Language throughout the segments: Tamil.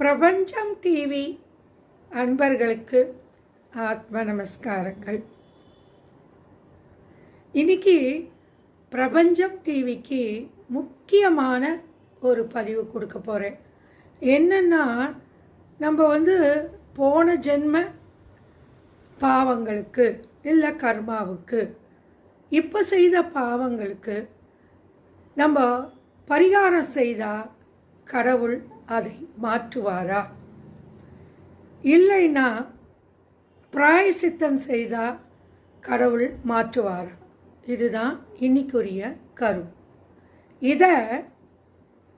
பிரபஞ்சம் டிவி அன்பர்களுக்கு ஆத்ம நமஸ்காரங்கள். இன்னைக்கு பிரபஞ்சம் டிவிக்கு முக்கியமான ஒரு பதிவு கொடுக்க போகிறேன். என்னென்னா, நம்ம போன ஜென்ம பாவங்களுக்கு இல்லை கர்மாவுக்கு, இப்போ செய்த பாவங்களுக்கு நம்ம பரிகாரம் செய்தால் கடவுள் அதை மாற்றுவாரா, இல்லைன்னா பிராயசித்தம் செய்தால் கடவுள் மாற்றுவாரா? இதுதான் இன்னைக்குரிய கரு. இதை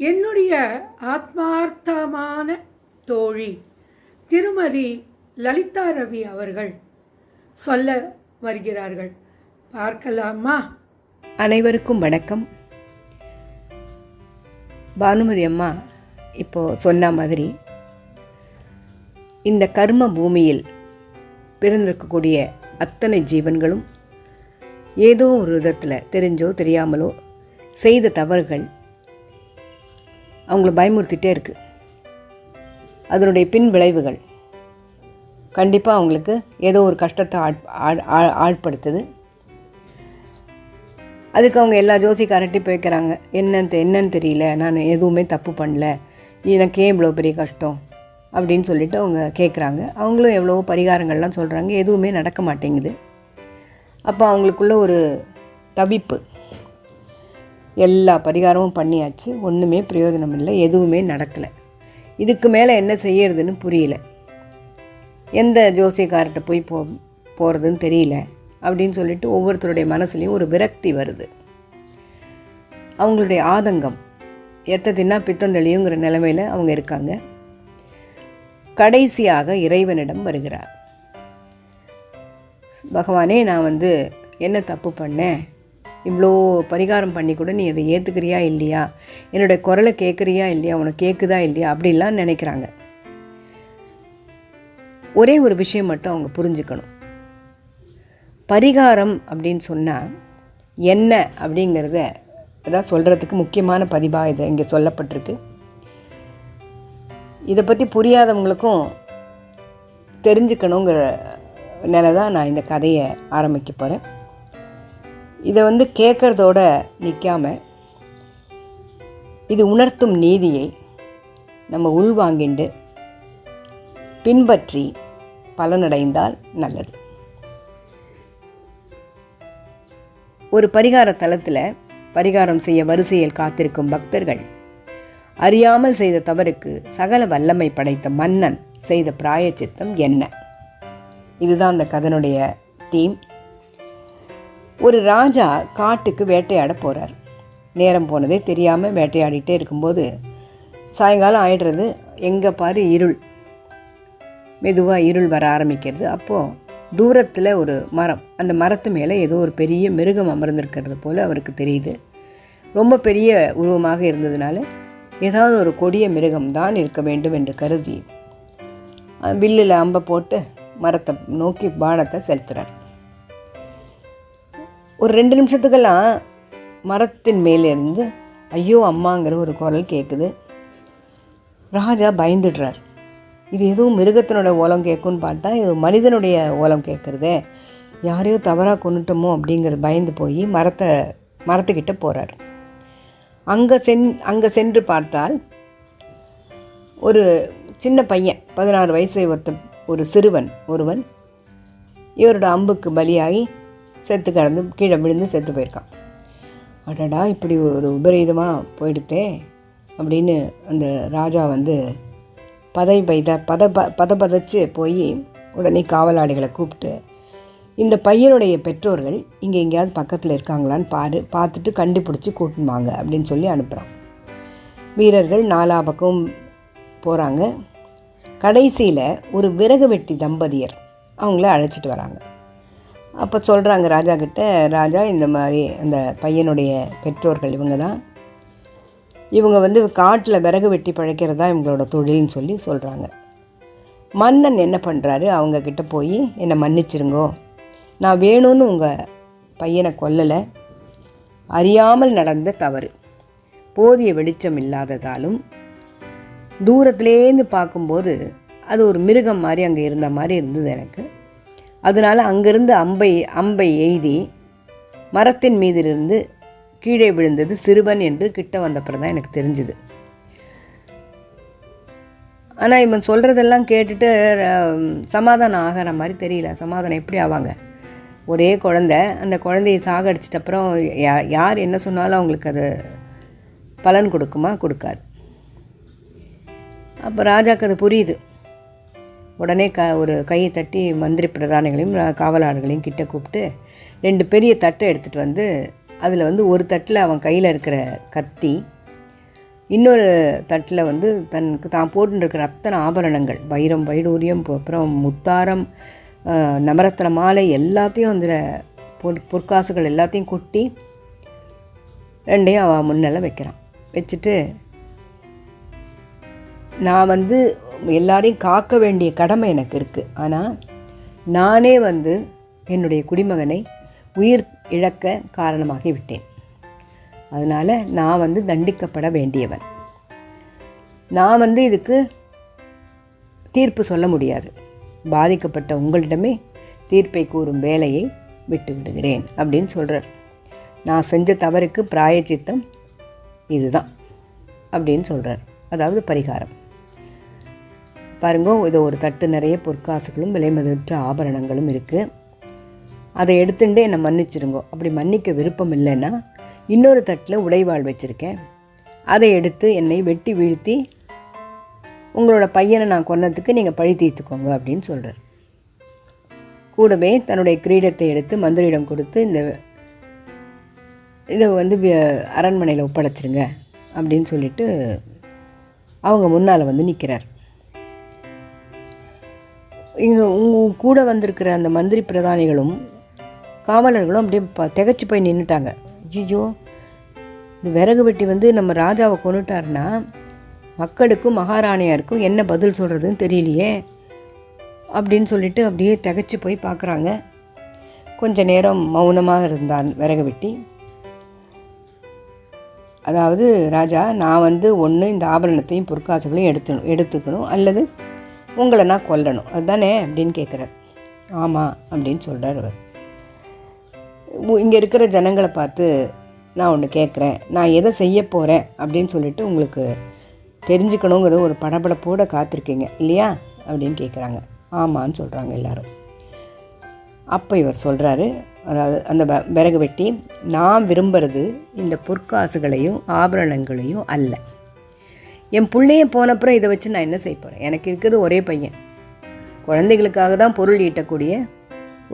என்னுடைய ஆத்மார்த்தமான தோழி திருமதி லலிதா ரவி அவர்கள் சொல்ல வருகிறார்கள். பார்க்கலாமா? அனைவருக்கும் வணக்கம். பானுமதி அம்மா இப்போது சொன்ன மாதிரி இந்த கர்ம பூமியில் பிறந்திருக்கக்கூடிய அத்தனை ஜீவன்களும் ஏதோ ஒரு விதத்தில் தெரிஞ்சோ தெரியாமலோ செய்த தவறுகள் அவங்கள பயமுறுத்திட்டே இருக்குது. அதனுடைய பின் விளைவுகள் கண்டிப்பாக அவங்களுக்கு ஏதோ ஒரு கஷ்டத்தை ஆட்படுத்துது. அதுக்கு அவங்க எல்லா ஜோசிக்காரட்டி போய்க்கிறாங்க. என்னன்னு தெரியல, நான் எதுவுமே தப்பு பண்ணல, எனக்கு ஏன் இவ்வளோ பெரிய கஷ்டம் அப்படின்னு சொல்லிட்டு அவங்க கேட்குறாங்க. அவங்களும் எவ்வளவோ பரிகாரங்கள்லாம் சொல்கிறாங்க, எதுவுமே நடக்க மாட்டேங்குது. அப்போ அவங்களுக்குள்ள ஒரு தவிப்பு. எல்லா பரிகாரமும் பண்ணியாச்சு, ஒன்றுமே பிரயோஜனம் இல்லை, எதுவுமே நடக்கலை. இதுக்கு மேலே என்ன செய்யறதுன்னு புரியல, எந்த ஜோசியக்கார்ட்ட போய் போகிறதுன்னு தெரியல அப்படின்னு சொல்லிட்டு ஒவ்வொருத்தருடைய மனசுலேயும் ஒரு விரக்தி வருது. அவங்களுடைய ஆதங்கம் தின்னா பித்தந்தெளியுங்கிற நிலைமையில் அவங்க இருக்காங்க. கடைசியாக இறைவனிடம் வருகிறார். பகவானே, நான் என்ன தப்பு பண்ணேன், இவ்வளோ பரிகாரம் பண்ணி கூட நீ அதை ஏற்றுக்கிறியா இல்லையா, என்னுடைய குரலை கேட்குறியா இல்லையா, உனக்கு கேட்குதா இல்லையா அப்படிலாம் நினைக்கிறாங்க. ஒரே ஒரு விஷயம் மட்டும் அவங்க புரிஞ்சுக்கணும். பரிகாரம் அப்படின்னு சொன்னால் என்ன அப்படிங்கிறத அதான் சொல்கிறதுக்கு முக்கியமான பதிவாக இது இங்கே சொல்லப்பட்டிருக்கு. இதை பற்றி புரியாதவங்களுக்கும் தெரிஞ்சுக்கணுங்கிற நிலை தான் நான் இந்த கதையை ஆரம்பிக்க போகிறேன். இதை கேட்குறதோட நிற்காம இது உணர்த்தும் நீதியை நம்ம உள்வாங்கிண்டு பின்பற்றி பலனடைந்தால் நல்லது. ஒரு பரிகார தலத்தில் பரிகாரம் செய்ய வரிசையில் காத்திருக்கும் பக்தர்கள் அறியாமல் செய்த தவறுக்கு சகல வல்லமை படைத்த மன்னன் செய்த பிராயச்சித்தம் என்ன? இதுதான் அந்த கதனுடைய தீம். ஒரு ராஜா காட்டுக்கு வேட்டையாட போகிறார். நேரம் போனதே தெரியாமல் வேட்டையாடிட்டே இருக்கும்போது சாயங்காலம் ஆயிடுறது. எங்கே பாரு இருள், மெதுவாக இருள் வர ஆரம்பிக்கிறது. அப்போது தூரத்தில் ஒரு மரம், அந்த மரத்து மேலே ஏதோ ஒரு பெரிய மிருகம் அமர்ந்திருக்கிறது போல் அவருக்கு தெரியுது. ரொம்ப பெரிய உருவமாக இருந்ததுனால ஏதாவது ஒரு கொடிய மிருகம் தான் இருக்க வேண்டும் என்று கருதி வில்லில் அம்பை போட்டு மரத்தை நோக்கி பானத்தை செலுத்துகிறார். ஒரு 2 நிமிஷத்துக்கெல்லாம் மரத்தின் மேலேருந்து ஐயோ அம்மாங்கிற ஒரு குரல் கேட்குது. ராஜா பயந்துடுறார். இது எதுவும் மிருகத்தினோட ஓலம் கேட்குன்னு பார்த்தா இது மனிதனுடைய ஓலம் கேட்குறதே, யாரையோ தவறாக கொண்டுட்டோமோ அப்படிங்கிறது பயந்து போய் மரத்துக்கிட்ட போகிறார். அங்கே சென்று பார்த்தால் ஒரு சின்ன பையன், 16 வயசை ஒரு சிறுவன் ஒருவன் இவரோட அம்புக்கு பலியாகி செத்து கிடந்து கீழே விழுந்து செத்து போயிருக்கான். அடடா, இப்படி ஒரு விபரீதமாக போயிடுத்தே அப்படின்னு அந்த ராஜா பதப்பதச்சு போய் உடனே காவலாளிகளை கூப்பிட்டு, இந்த பையனுடைய பெற்றோர்கள் இங்கே எங்கேயாவது பக்கத்தில் இருக்காங்களான்னு பார்த்துட்டு கண்டுபிடிச்சி கூட்டின்னு வாங்க அப்படின்னு சொல்லி அனுப்புகிறான். வீரர்கள் 4 பக்கம் போகிறாங்க. கடைசியில் ஒரு விறகு வெட்டி தம்பதியர் அவங்கள அழைச்சிட்டு வராங்க. அப்போ சொல்கிறாங்க ராஜா கிட்ட, ராஜா இந்த மாதிரி அந்த பையனுடைய பெற்றோர்கள் இவங்க தான், இவங்க காட்டில் விறகு வெட்டி பழைக்கிறதா இவங்களோட தொழில்னு சொல்லி சொல்கிறாங்க. மன்னன் என்ன பண்ணுறாரு, அவங்கக்கிட்ட போய் என்னை மன்னிச்சிருங்கோ, நான் வேணும்னு உங்கள் பையனை கொல்லலை, அறியாமல் நடந்த தவறு. போதிய வெளிச்சம் இல்லாததாலும் தூரத்துலேருந்து பார்க்கும்போது அது ஒரு மிருகம் மாதிரி அங்கே இருந்த மாதிரி இருந்தது எனக்கு. அதனால் அங்கேருந்து அம்பை எய்தி மரத்தின் மீதிலிருந்து கீழே விழுந்தது சிறுவன் என்று கிட்ட வந்தப்புறம் தான் எனக்கு தெரிஞ்சுது. ஆனால் இவன் சொல்கிறதெல்லாம் கேட்டுட்டு சமாதானம் ஆகிற மாதிரி தெரியல. சமாதானம் எப்படி ஆவாங்க? ஒரே குழந்தை, அந்த குழந்தையை சாகடிச்சிட்டப்புறம் யார் என்ன சொன்னாலும் அவங்களுக்கு அது பலன் கொடுக்குமா? கொடுக்காது. அப்போ ராஜாவுக்கு அது புரியுது. உடனே ஒரு கையை தட்டி மந்திரி பிரதானிகளையும் காவலாளர்களையும் கிட்ட கூப்பிட்டு 2 பெரிய தட்டை எடுத்துகிட்டு வந்து அதில் ஒரு தட்டில் அவன் கையில் இருக்கிற கத்தி, இன்னொரு தட்டில் தான் போட்டுருக்கிற அத்தனை ஆபரணங்கள், வைரம் வைடூரியம், அப்புறம் முத்தாரம், நவரத்ன மாலை எல்லாத்தையும் அதில் பொற்காசுகள் எல்லாத்தையும் கொட்டி 2ஐயும் அவன் முன்னெல்லாம் வைக்கிறான். வச்சுட்டு, நான் எல்லாரையும் காக்க வேண்டிய கடமை எனக்கு இருக்குது, ஆனால் நானே என்னுடைய குடிமகனை உயிர் இழக்க காரணமாகி விட்டேன். அதனால் நான் தண்டிக்கப்பட வேண்டியவன். நான் இதுக்கு தீர்ப்பு சொல்ல முடியாது. பாதிக்கப்பட்ட உங்களிடமே தீர்ப்பை கூறும் வேலையை விட்டு விடுகிறேன் அப்படின்னு சொல்கிறார். நான் செஞ்ச தவறுக்கு பிராயச்சித்தம் இதுதான் அப்படின்னு சொல்கிறார். அதாவது பரிகாரம். பாருங்க, இது ஒரு தட்டு நிறைய பொற்காசுகளும் விலைமதிப்பற்ற ஆபரணங்களும் இருக்குது. அதை எடுத்துட்டு என்னை மன்னிச்சிருங்கோ. அப்படி மன்னிக்க விருப்பம் இல்லைன்னா இன்னொரு தட்டில் உடைவாள் வச்சுருக்கேன், அதை எடுத்து என்னை வெட்டி வீழ்த்தி உங்களோட பையனை நான் கொன்னதுக்கு நீங்கள் பழி தீர்த்துக்கோங்க அப்படின்னு சொல்கிறார். கூடவே தன்னுடைய கிரீடத்தை எடுத்து மந்திரியிடம் கொடுத்து இதை அரண்மனையில் ஒப்படைச்சிருங்க அப்படின்னு சொல்லிட்டு அவங்க முன்னால் நிற்கிறார். இங்கே கூட வந்திருக்கிற அந்த மந்திரி பிரதானிகளும் காவலர்களும் அப்படியே திகச்சு போய் நின்றுட்டாங்க. ஐயோ, இந்த விறகு வெட்டி நம்ம ராஜாவை கொண்டுட்டாருன்னா மக்களுக்கும் மகாராணியாருக்கும் என்ன பதில் சொல்கிறதுன்னு தெரியலையே அப்படின்னு சொல்லிட்டு அப்படியே திகச்சு போய் பார்க்குறாங்க. கொஞ்ச நேரம் மௌனமாக இருந்தான் விறகு வெட்டி. அதாவது, ராஜா, நான் ஒன்று இந்த ஆபரணத்தையும் பொற்காசுகளையும் எடுத்துக்கணும், அல்லது உங்களை நான் கொல்லணும், அதுதானே அப்படின்னு கேட்குறார். ஆமாம் அப்படின்னு சொல்கிறார் அவர். இங்கே இருக்கிற ஜனங்களை பார்த்து நான் ஒன்று கேட்குறேன், நான் எதை செய்ய போகிறேன் அப்படின்னு சொல்லிட்டு உங்களுக்கு தெரிஞ்சுக்கணுங்கிறது ஒரு படபடப்போடு காத்திருக்கீங்க இல்லையா அப்படின்னு கேட்குறாங்க. ஆமான்னு சொல்கிறாங்க எல்லாரும். அப்போ இவர் சொல்கிறாரு, அதாவது அந்த விறகு வெட்டி, நான் விரும்புகிறது இந்த பொற்காசுகளையும் ஆபரணங்களையும் அல்ல. என் பிள்ளைய போனப்புறம் இதை வச்சு நான் என்ன செய்ய போகிறேன்? எனக்கு இருக்கிறது ஒரே பையன். குழந்தைகளுக்காக தான் பொருள் ஈட்டக்கூடிய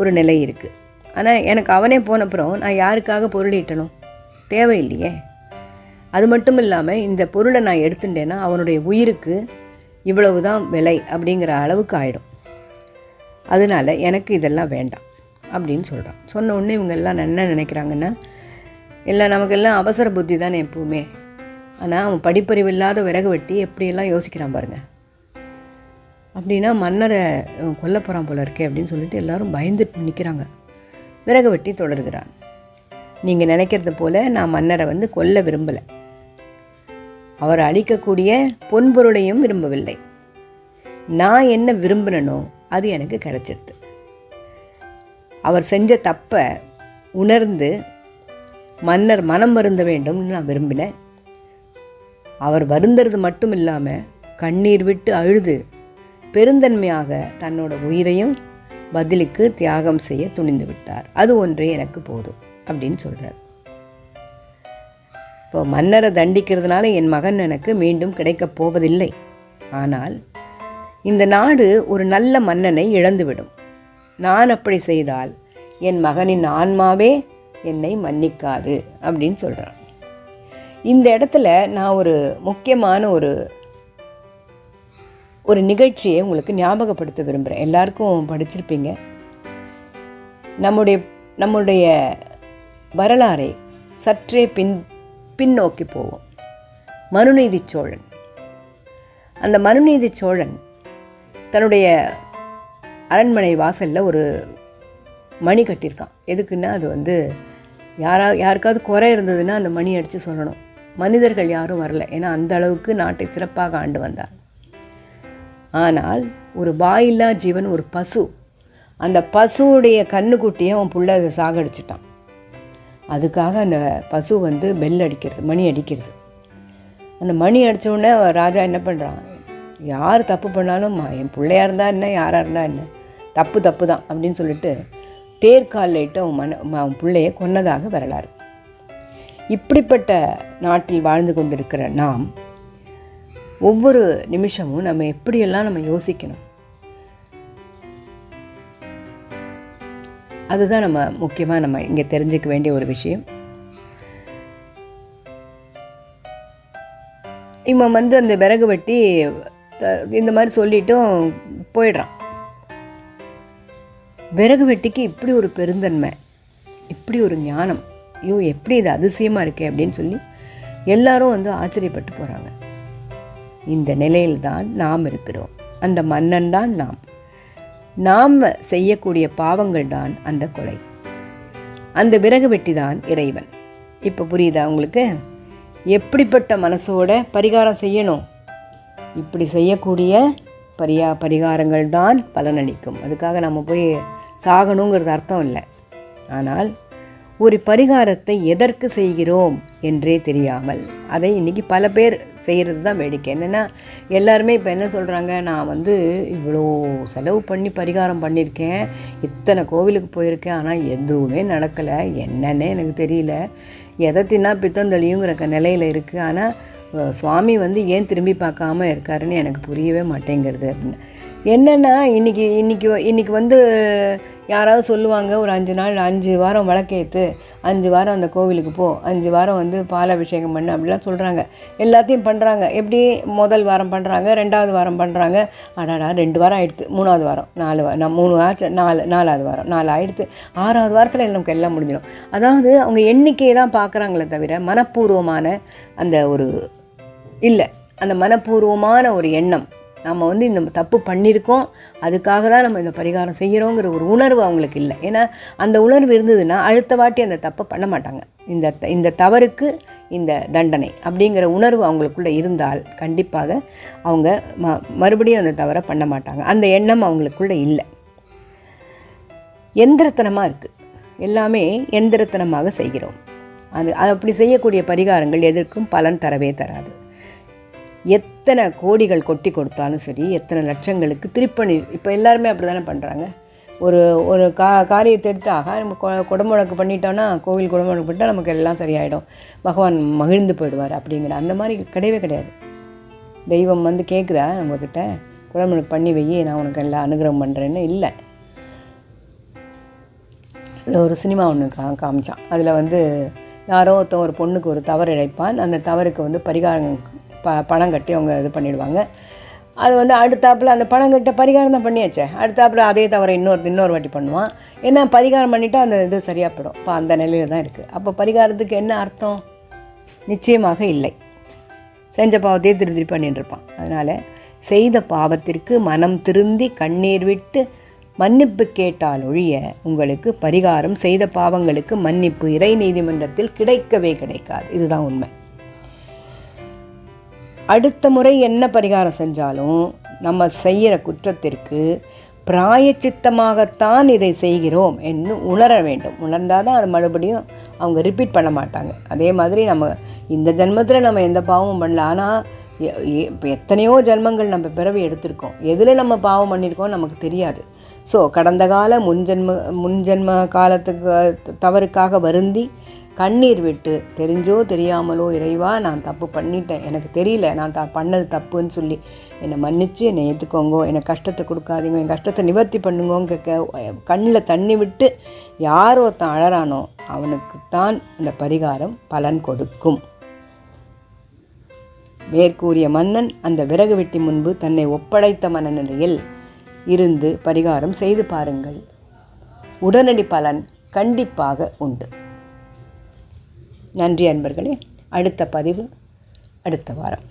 ஒரு நிலை இருக்குது. ஆனால் எனக்கு அவனே போனப்புறம் நான் யாருக்காக பொருள் ஈட்டணும்? தேவையில்லையே. அது மட்டும் இல்லாமல் இந்த பொருளை நான் எடுத்துட்டேன்னா அவனுடைய உயிருக்கு இவ்வளவு தான் விலை அப்படிங்கிற அளவுக்கு ஆகிடும். அதனால் எனக்கு இதெல்லாம் வேண்டாம் அப்படின்னு சொல்கிறான். சொன்ன உடனே இவங்க எல்லாம் என்ன நினைக்கிறாங்கன்னா, நமக்கெல்லாம் அவசர புத்தி தானே எப்பவுமே. ஆனால் அவன் படிப்பறிவு இல்லாத விறகு வெட்டி எப்படியெல்லாம் யோசிக்கிறான் பாருங்க. அப்படின்னா மன்னரை கொல்ல போகிறான் போல இருக்கே அப்படின்னு சொல்லிட்டு எல்லாரும் பயந்துட்டு நிற்கிறாங்க. விறகு வெட்டி தொடர்கிறான். நீங்கள் நினைக்கிறது போல் நான் மன்னரை கொல்ல விரும்பலை. அவர் அளிக்கக்கூடிய பொன்பொருளையும் விரும்பவில்லை. நான் என்ன விரும்பினோ அது எனக்கு கிடைச்சிடுது. அவர் செஞ்ச தப்பை உணர்ந்து மன்னர் மனம் வருந்த வேண்டும்னு நான் விரும்பினேன். அவர் வருந்துறது மட்டும் இல்லாமல் கண்ணீர் விட்டு அழுது பெருந்தன்மையாக தன்னோட உயிரையும் பதிலுக்கு தியாகம் செய்ய துணிந்து விட்டார். அது ஒன்றே எனக்கு போதும் அப்படின்னு சொல்கிறார். இப்போ மன்னரை தண்டிக்கிறதுனால என் மகன் எனக்கு மீண்டும் கிடைக்கப் போவதில்லை. ஆனால் இந்த நாடு ஒரு நல்ல மன்னனை இழந்துவிடும். நான் அப்படி செய்தால் என் மகனின் ஆன்மாவே என்னை மன்னிக்காது அப்படின்னு சொல்கிறான். இந்த இடத்துல நான் ஒரு முக்கியமான ஒரு நிகழ்ச்சியை உங்களுக்கு ஞாபகப்படுத்த விரும்புகிறேன். எல்லாருக்கும் படிச்சிருப்பீங்க. நம்முடைய வரலாறை சற்றே பின்னோக்கி போவோம். மனுநீதி சோழன். அந்த மனுநீதி சோழன் தன்னுடைய அரண்மனை வாசலில் ஒரு மணி கட்டியிருக்கான். எதுக்குன்னா அது வந்து யாருக்காவது குறை இருந்ததுன்னா அந்த மணி அடித்து சொல்லணும். மனிதர்கள் யாரும் வரல, ஏன்னா அந்த அளவுக்கு நாட்டை சிறப்பாக ஆண்டு வந்தார். ஆனால் ஒரு வாயில்லா ஜீவன், ஒரு பசு, அந்த பசுவுடைய கண்ணுக்குட்டியை அவன் புள்ள அதை சாகடிச்சிட்டான். அதுக்காக அந்த பசு வந்து பெல் அடிக்கிறது, மணி அடிக்கிறது. அந்த மணி அடித்த உடனே ராஜா என்ன பண்ணுறான், யார் தப்பு பண்ணாலும் என் பிள்ளையாக இருந்தால் என்ன, யாராக இருந்தால் என்ன, தப்பு தான் அப்படின்னு சொல்லிட்டு தேர்காலில் இட்டு அவன் பிள்ளையை கொன்னதாக வரலாறு. இப்படிப்பட்ட நாட்டில் வாழ்ந்து கொண்டிருக்கிற நாம் ஒவ்வொரு நிமிஷமும் நம்ம எப்படியெல்லாம் நம்ம யோசிக்கணும், அதுதான் நம்ம முக்கியமாக நம்ம இங்கே தெரிஞ்சுக்க வேண்டிய ஒரு விஷயம். இவன் வந்து அந்த விறகு வெட்டி இந்த மாதிரி சொல்லிட்டும் போயிடுறான். விறகு வெட்டிக்கு இப்படி ஒரு பெருந்தன்மை, இப்படி ஒரு ஞானம், ஐயோ எப்படி இது அதிசயமாக இருக்கே அப்படின்னு சொல்லி எல்லாரும் வந்து ஆச்சரியப்பட்டு போகிறாங்க. இந்த நிலையில்தான் நாம் இருக்கிறோம். அந்த மன்னன் தான் நாம் செய்யக்கூடிய பாவங்கள் தான் அந்த கொலை, அந்த விறகு வெட்டி தான் இறைவன். இப்போ புரியுதா உங்களுக்கு? எப்படிப்பட்ட மனசோட பரிகாரம் செய்யணும்? இப்படி செய்யக்கூடிய பரிகாரங்கள் தான் பலனளிக்கும். அதுக்காக நம்ம போய் சாகணுங்கிறது அர்த்தம் இல்லை. ஆனால் ஒரு பரிகாரத்தை எதற்கு செய்கிறோம் என்றே தெரியாமல் அதை இன்றைக்கி பல பேர் செய்கிறது தான் வேடிக்கை. என்னென்னா எல்லாருமே இப்போ என்ன சொல்கிறாங்க, நான் வந்து இவ்வளோ செலவு பண்ணி பரிகாரம் பண்ணியிருக்கேன், இத்தனை கோவிலுக்கு போயிருக்கேன், ஆனால் எதுவுமே நடக்கலை, என்னன்னே எனக்கு தெரியல, எதை தின்னா பித்தந்தளியுங்கிற நிலையில் இருக்குது, ஆனால் சுவாமி வந்து ஏன் திரும்பி பார்க்காம இருக்காருன்னு எனக்கு புரியவே மாட்டேங்கிறது அப்படின்னு. என்னென்னா இன்றைக்கி வந்து யாராவது சொல்லுவாங்க, ஒரு 5 வாரம் விளக்கேற்று, 5 வாரம் அந்த கோவிலுக்கு போ, 5 வாரம் வந்து பாலாபிஷேகம் பண்ணு அப்படிலாம் சொல்கிறாங்க. எல்லாத்தையும் பண்ணுறாங்க. எப்படி முதல் வாரம் பண்ணுறாங்க, 2வது வாரம் பண்ணுறாங்க, அடாடா 2 வாரம் ஆகிடுது, 3வது வாரம் 3 ஆச்சு, 4வது வாரம் 4 ஆகிடுது, 6வது வாரத்தில் நமக்கு எல்லாம் முடிஞ்சிடும். அதாவது அவங்க எண்ணிக்கையை தான் பார்க்குறாங்களே தவிர மனப்பூர்வமான அந்த ஒரு இல்லை, அந்த மனப்பூர்வமான ஒரு எண்ணம், நம்ம வந்து இந்த தப்பு பண்ணியிருக்கோம், அதுக்காக தான் நம்ம இந்த பரிகாரம் செய்கிறோங்கிற ஒரு உணர்வு அவங்களுக்கு இல்லை. ஏன்னா அந்த உணர்வு இருந்ததுன்னா அடுத்த வாட்டி அந்த தப்பை பண்ண மாட்டாங்க. இந்த தவறுக்கு இந்த தண்டனை அப்படிங்கிற உணர்வு அவங்களுக்குள்ளே இருந்தால் கண்டிப்பாக அவங்க மறுபடியும் அந்த தவறை பண்ண மாட்டாங்க. அந்த எண்ணம் அவங்களுக்குள்ளே இல்லை. எந்திரத்தனமாக இருக்குது, எல்லாமே எந்திரத்தனமாக செய்கிறோம். அது அப்படி செய்யக்கூடிய பரிகாரங்கள் எதற்கும் பலன் தரவே தராது. எத்தனை கோடிகள் கொட்டி கொடுத்தாலும் சரி, எத்தனை லட்சங்களுக்கு திருப்பணி, இப்போ எல்லாருமே அப்படி தானே பண்ணுறாங்க. ஒரு காரியத்தை எடுத்தாக நம்ம குடமுழக்கு பண்ணிட்டோன்னா, கோவில் குடமுழக்கு பண்ணிட்டால் நமக்கு எல்லாம் சரியாயிடும், பகவான் மகிழ்ந்து போயிடுவார் அப்படிங்கிற அந்த மாதிரி கிடையவே கிடையாது. தெய்வம் வந்து கேட்குதா நம்மக்கிட்ட, குடமுழக்கு பண்ணி வையே, நான் உனக்கு எல்லாம் அனுகிரகம் பண்ணுறேன்னு இல்லை. ஒரு சினிமா ஒன்று காமிச்சான். அதில் வந்து யாரோ ஒருத்தன் ஒரு பொண்ணுக்கு ஒரு தவறு இழைப்பான், அந்த தவறுக்கு வந்து பரிகாரம் பணம் கட்டி அவங்க இது பண்ணிவிடுவாங்க. அது வந்து அடுத்தாப்பில் அந்த பணம் கட்ட பரிகாரம் தான் பண்ணியாச்சே, அடுத்தாப்பில் அதே தவிர இன்னொரு வாட்டி பண்ணுவான். ஏன்னா பரிகாரம் பண்ணிவிட்டு அந்த இது சரியாக போயிடும். இப்போ அந்த நிலையில் தான் இருக்குது. அப்போ பரிகாரத்துக்கு என்ன அர்த்தம்? நிச்சயமாக இல்லை. செஞ்ச பாவத்தையே திருப்பி பண்ணிட்டு இருப்பான். அதனால் செய்த பாவத்திற்கு மனம் திருந்தி கண்ணீர் விட்டு மன்னிப்பு கேட்டால் ஒழிய உங்களுக்கு பரிகாரம், செய்த பாவங்களுக்கு மன்னிப்பு இறை நீதிமன்றத்தில் கிடைக்கவே கிடைக்காது. இதுதான் உண்மை. அடுத்த முறை என்ன பரிகாரம் செஞ்சாலும் நம்ம செய்கிற குற்றத்திற்கு பிராயச்சித்தமாகத்தான் இதை செய்கிறோம் என்று உணர வேண்டும். உணர்ந்தால் தான் அது மறுபடியும் அவங்க ரிப்பீட் பண்ண மாட்டாங்க. அதே மாதிரி நம்ம இந்த ஜென்மத்தில் நம்ம எந்த பாவமும் பண்ணல, ஆனால் இப்போ எத்தனையோ ஜென்மங்கள் நம்ம பிறவி எடுத்திருக்கோம், எதில் நம்ம பாவம் பண்ணியிருக்கோம் நமக்கு தெரியாது. ஸோ கடந்த கால முன்ஜென்ம காலத்துக்கு தவறுக்காக வருந்தி கண்ணீர் விட்டு தெரிஞ்சோ தெரியாமலோ, இறைவா நான் தப்பு பண்ணிட்டேன், எனக்கு தெரியல, நான் பண்ணது தப்புன்னு சொல்லி என்னை மன்னித்து என்னை ஏற்றுக்கோங்கோ, எனக்கு கஷ்டத்தை கொடுக்காதீங்க, என் கஷ்டத்தை நிவர்த்தி பண்ணுங்கோங்க கண்ணில் தண்ணி விட்டு யார் ஒருத்தன் அழறானோ அவனுக்குத்தான் அந்த பரிகாரம் பலன் கொடுக்கும். மேற்கூறிய மன்னன் அந்த விறகு வெட்டி முன்பு தன்னை ஒப்படைத்த மனநிலையில் இருந்து பரிகாரம் செய்து பாருங்கள், உடனடி பலன் கண்டிப்பாக உண்டு. நன்றி அன்பர்களே. அடுத்த பதிவு அடுத்த வாரம்.